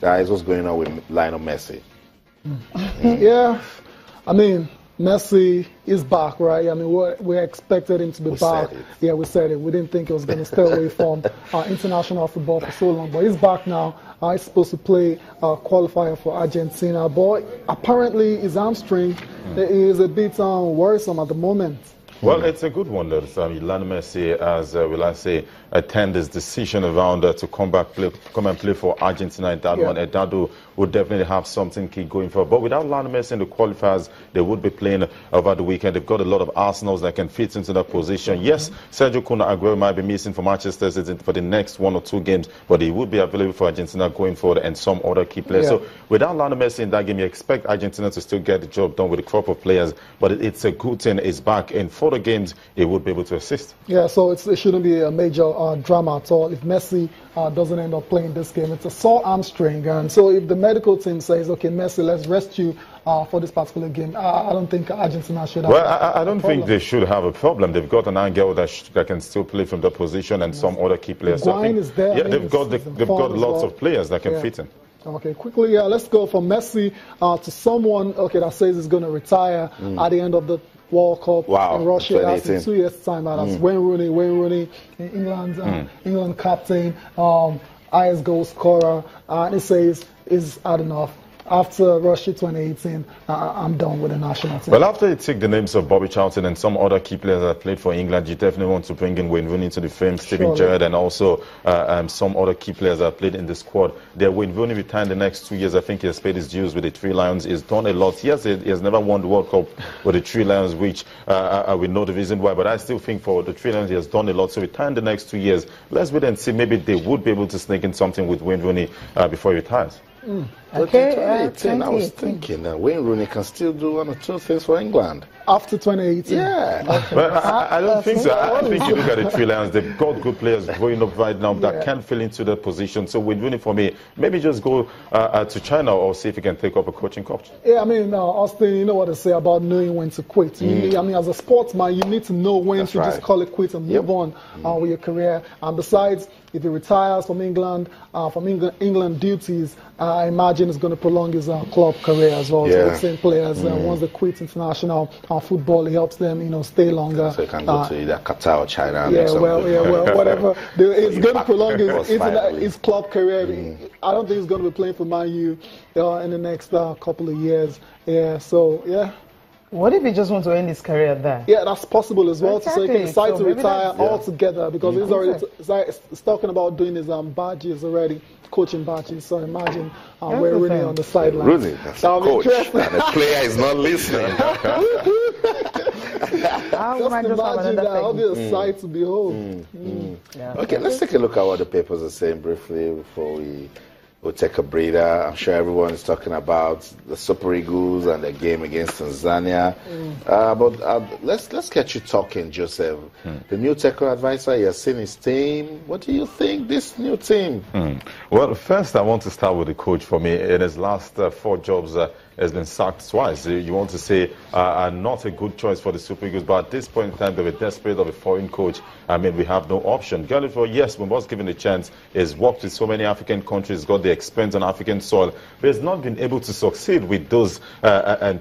Guys, what's going on with Lionel Messi? Yeah, I mean, Messi is back, right? I mean, we expected him to be back. Yeah, we said it. We didn't think he was going to stay away from international football for so long, but he's back now. He's supposed to play qualifier for Argentina, but apparently his hamstring is a bit worrisome at the moment. Well, it's a good one, though. Lionel Messi, as will I say, attend his decision around to come and play for Argentina in that one. Eduardo would definitely have something key going for. But without Lionel Messi in the qualifiers, they would be playing over the weekend. They've got a lot of Arsenals that can fit into that position. Yes, Sergio Aguero might be missing for Manchester City for the next 1 or 2 games, but he would be available for Argentina going forward and some other key players. So without Lionel Messi in that game, you expect Argentina to still get the job done with a crop of players. But it's a good thing. He's back in further games. He would be able to assist. Yeah, so it shouldn't be a major drama at all if Messi doesn't end up playing this game. It's a sore hamstring, and so if the medical team says, okay, Messi, let's rest you for this particular game, I don't think Argentina should have I don't think they should have a problem. They've got an Angel that can still play from that position and some other key players. So is there. Yeah, they've got lots of players that can fit in. Okay, quickly, let's go from Messi to someone that says he's going to retire at the end of the World Cup in Russia. That's in 2 years' time. That's Wayne Rooney, England captain, highest goal scorer. And he says he's had enough. After Russia 2018, I'm done with the national team. Well, after you take the names of Bobby Charlton and some other key players that played for England, you definitely want to bring in Wayne Rooney into the frame, Steven Gerrard, and also some other key players that played in the squad. Wayne Rooney retired the next 2 years. I think he has paid his dues with the Three Lions. He's done a lot. Yes, he has never won the World Cup with the Three Lions, which we know the reason why. But I still think for the Three Lions, he has done a lot. So retiring the next 2 years, let's wait and see. Maybe they would be able to sneak in something with Wayne Rooney before he retires. Okay, 2018, I was thinking that Wayne Rooney can still do 1 or 2 things for England. After 2018? Yeah. But I don't think so. I think you look at the Three Lions, they've got good players growing up right now that can fill into that position. So Wayne Rooney, for me, maybe just go to China or see if he can take up a coaching coach. Yeah, I mean, Austin, you know what I say about knowing when to quit. I mean, as a sportsman, you need to know when to just call it quits and move on with your career. And besides, if he retires from England duties, I imagine it's going to prolong his club career as well. So the same players, once they quit international football, it helps them, stay longer. So he can go to either Qatar or China. Whatever. It's going to prolong his club career. I don't think he's going to be playing for Man U in the next couple of years. What if he just wants to end his career there? Yeah, that's possible as well. Exactly. So he can decide to retire altogether because he's already he's talking about doing his badges already, coaching badges. So imagine we're Rooney on the sideline. Rooney, that's a coach, and the player is not listening. Imagine that. That'll be a sight to behold. Okay, let's take a look at what the papers are saying briefly before we'll take a breather. I'm sure everyone is talking about the Super Eagles and the game against Tanzania. But let's get you talking, Joseph. The new technical advisor, he has seen his team. What do you think, this new team? Well, first I want to start with the coach. For me, in his last 4 jobs, has been sacked twice. You want to say not a good choice for the Super Eagles, but at this point in time, they were desperate of a foreign coach. I mean, we have no option. Galliford, yes, when was given a chance, has worked with so many African countries, got the experience on African soil, but has not been able to succeed with those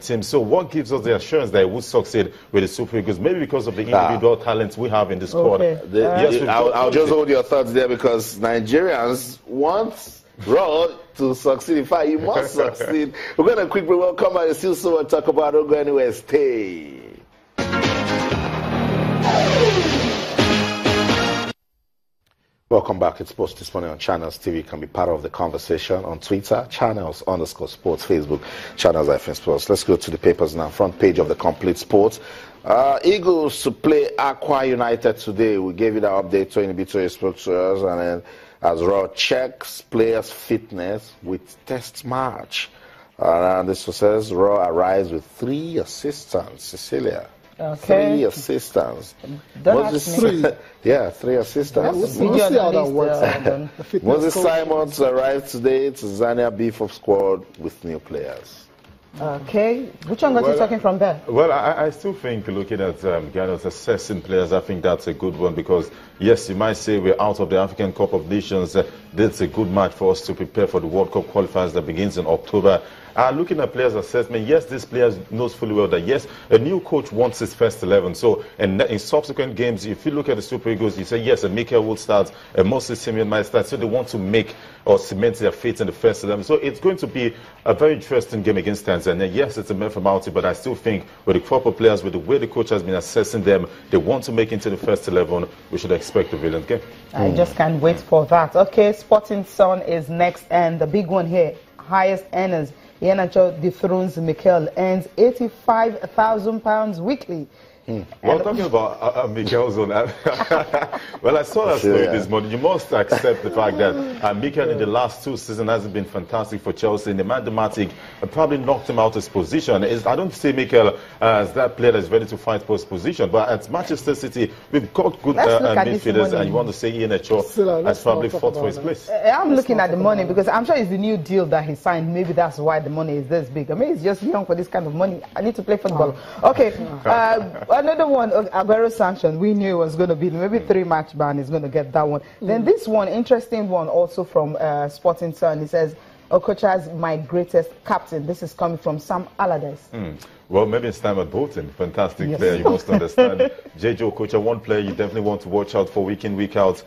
teams. So what gives us the assurance that he would succeed with the Super Eagles? Maybe because of the individual talents we have in the squad. I'll just hold your thoughts there because Nigerians want Raw to succeed. In fact, you must succeed. We're going to quickly welcome and still so and talk about it. Don't go anywhere. Stay. Welcome back. It's Sports This Morning on Channels TV. You can be part of the conversation on Twitter, Channels_Sports, Facebook, Channels FM Sports. Let's go to the papers now. Front page of the Complete Sports. Eagles to play Aqua United today. We gave you that update to Inibito spoke to us, and then as Raw checks players' fitness with test match. And this says Raw arrives with 3 assistants. Cecilia. Okay. 3 assistants. Moses, 3. Yeah, 3 assistants. We'll see how that works. Moses Simons arrived today to Tanzania beef of squad with new players. Okay, which one got you talking from there? Well, I still think looking at Ghana's assessing players, I think that's a good one because, yes, you might say we're out of the African Cup of Nations. That's a good match for us to prepare for the World Cup qualifiers that begins in October. Looking at players' assessment, yes, this player knows fully well that, yes, a new coach wants his first 11. So, in subsequent games, if you look at the Super Eagles, you say, yes, a Mikel will start, a Moses Simeon might start. So, they want to make or cement their fate in the first 11. So, it's going to be a very interesting game against Tanzania. Yes, it's a matter formality, but I still think with the crop of players, with the way the coach has been assessing them, they want to make into the first 11. We should expect a brilliant game. I just can't wait for that. Okay, Sporting Sun is next, and the big one here, highest earners. Iheanacho dethrones Mikel, earns £85,000 weekly. Well, talking about Mikel's own, well, I saw that story this morning. You must accept the fact that Mikel in the last 2 seasons hasn't been fantastic for Chelsea. And the mathematic probably knocked him out of his position. I don't see Mikel as that player that's ready to fight for his position. But at Manchester City, we've got good midfielders, and you want to say Iheanacho has probably fought for his place. I'm looking at the money because I'm sure it's the new deal that he signed. Maybe that's why the money is this big. I mean, he's just young for this kind of money. I need to play football. Okay. Another one, Aguero sanction, we knew it was going to be maybe 3-match ban is going to get that one. Then this one, interesting one also from Sporting Sun. It says, Okocha's my greatest captain. This is coming from Sam Allardyce. Well, maybe it's time at Bolton. Fantastic player, you must understand. JJ Okocha, one player you definitely want to watch out for week in, week out,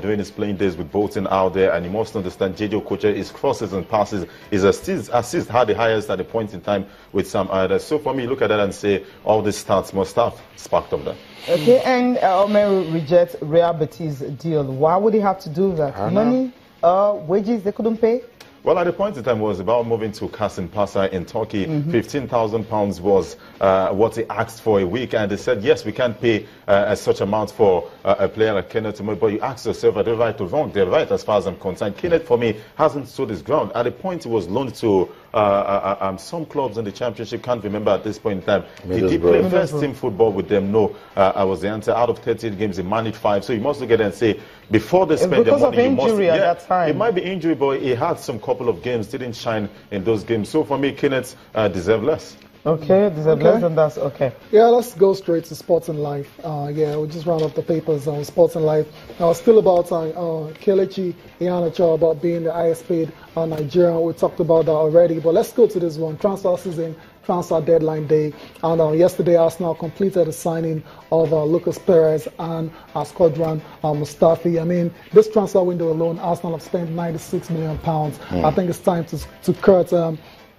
during his playing days with Bolton out there. And you must understand JJ Okocha, his crosses and passes, his assist had the highest at a point in time with Sam Allardyce. So for me, look at that and say all these stats must have sparked up that. Okay, and Omer rejects Real Betis deal. Why would he have to do that? Money, wages they couldn't pay? Well, at the point in time, it was about moving to Kasımpaşa in Turkey. £15,000 was what he asked for a week. And they said, yes, we can't pay such amount for a player like Kenneth Tomori. But you ask yourself, are they right or wrong? They're right as far as I'm concerned. Kenneth, for me, hasn't stood his ground. At the point he was loaned to some clubs in the Championship, can't remember at this point in time. Did he play first team football with them? No, I was the answer. Out of 38 games, he managed 5. So you must look at it and say, before they spend the money, you must... At that time. It might be injury, but he had some couple of games, didn't shine in those games. So for me, Kenneth deserves less. Okay, deserve less than that. Okay. Yeah, let's go straight to Sports and Life. Yeah, we'll just round up the papers on Sports and Life. Still about Kelechi Iheanacho, about being the highest paid Nigerian. We talked about that already, but let's go to this one. Transfer season, transfer deadline day. And yesterday, Arsenal completed the signing of Lucas Perez and Squadron Mustafi. I mean, this transfer window alone, Arsenal have spent £96 million. I think it's time to cut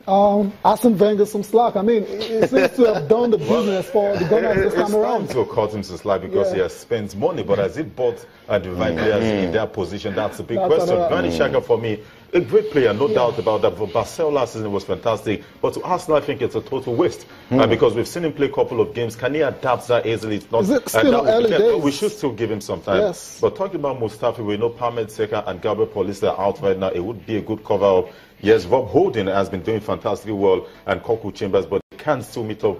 Arsene Wenger some slack. I mean, it seems to have done the business for the Gunners this time around. It's time to cut him some slack because he has spent money, but has it bought the right players in their position? That's a big question. Granit Xhaka, for me, a great player, no doubt about that. But Barcelona last season was fantastic. But to Arsenal, I think it's a total waste because we've seen him play a couple of games. Can he adapt that easily? It's not, is it still early days? We should still give him some time. Yes. But talking about Mustafi, we know Parmed Seka and Gabriel Paulista are out right now. It would be a good cover-up. Yes, Rob Holding has been doing fantastically well, and Koku Chambers, but they can still meet up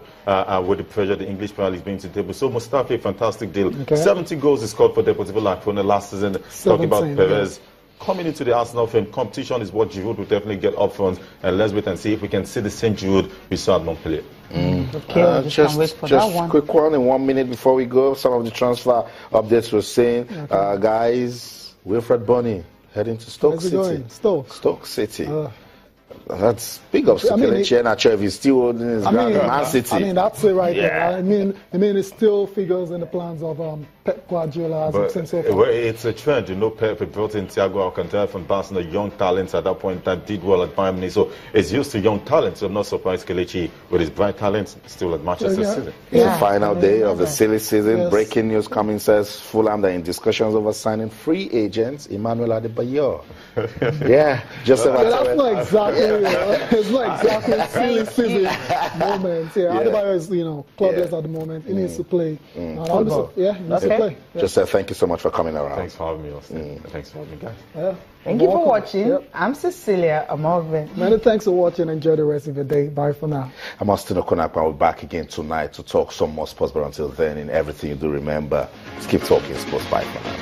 with the pressure the English Premier League brings to the table. So Mustafi, fantastic deal. 70 goals he scored for Deportivo La Corona last season. Talking about Perez. Coming into the Arsenal film, competition is what Giroud will definitely get up front. And let's wait and see if we can see the same Giroud we saw at Montpellier. Okay, just quick one in 1 minute before we go. Some of the transfer updates we're saying. Guys, Wilfred Bony heading to Stoke City. Stoke City. That's big ups to Kelechi Iheanacho if he's still holding his ground in Man City. I mean, that's it right there. I mean, it still figures in the plans of Pep Guardiola as it's so far. Well, it's a trend. You know, Pep brought in Thiago Alcantara from Barcelona, young talents at that point in time, did well at Bayern Munich. So it's used to young talents. So I'm not surprised Kelechi, with his bright talents, still at Manchester City. It's the final day of the silly season. Breaking news coming says Fulham are in discussions over signing free agents Emmanuel Adebayor. Just about that's not exactly. It's not exactly silly season moment. Adebayor is, clubless at the moment. He needs to play. He needs to play. Just thank you so much for coming around. Thanks for having me, Austin. Thanks for having me, guys. Thank you for watching. I'm Cecilia Amogbe. Many thanks for watching. Enjoy the rest of your day. Bye for now. I'm Austin Okonakwa. We'll be back again tonight to talk some more sports. But until then, in everything you do, remember, keep talking sports. Bye for now.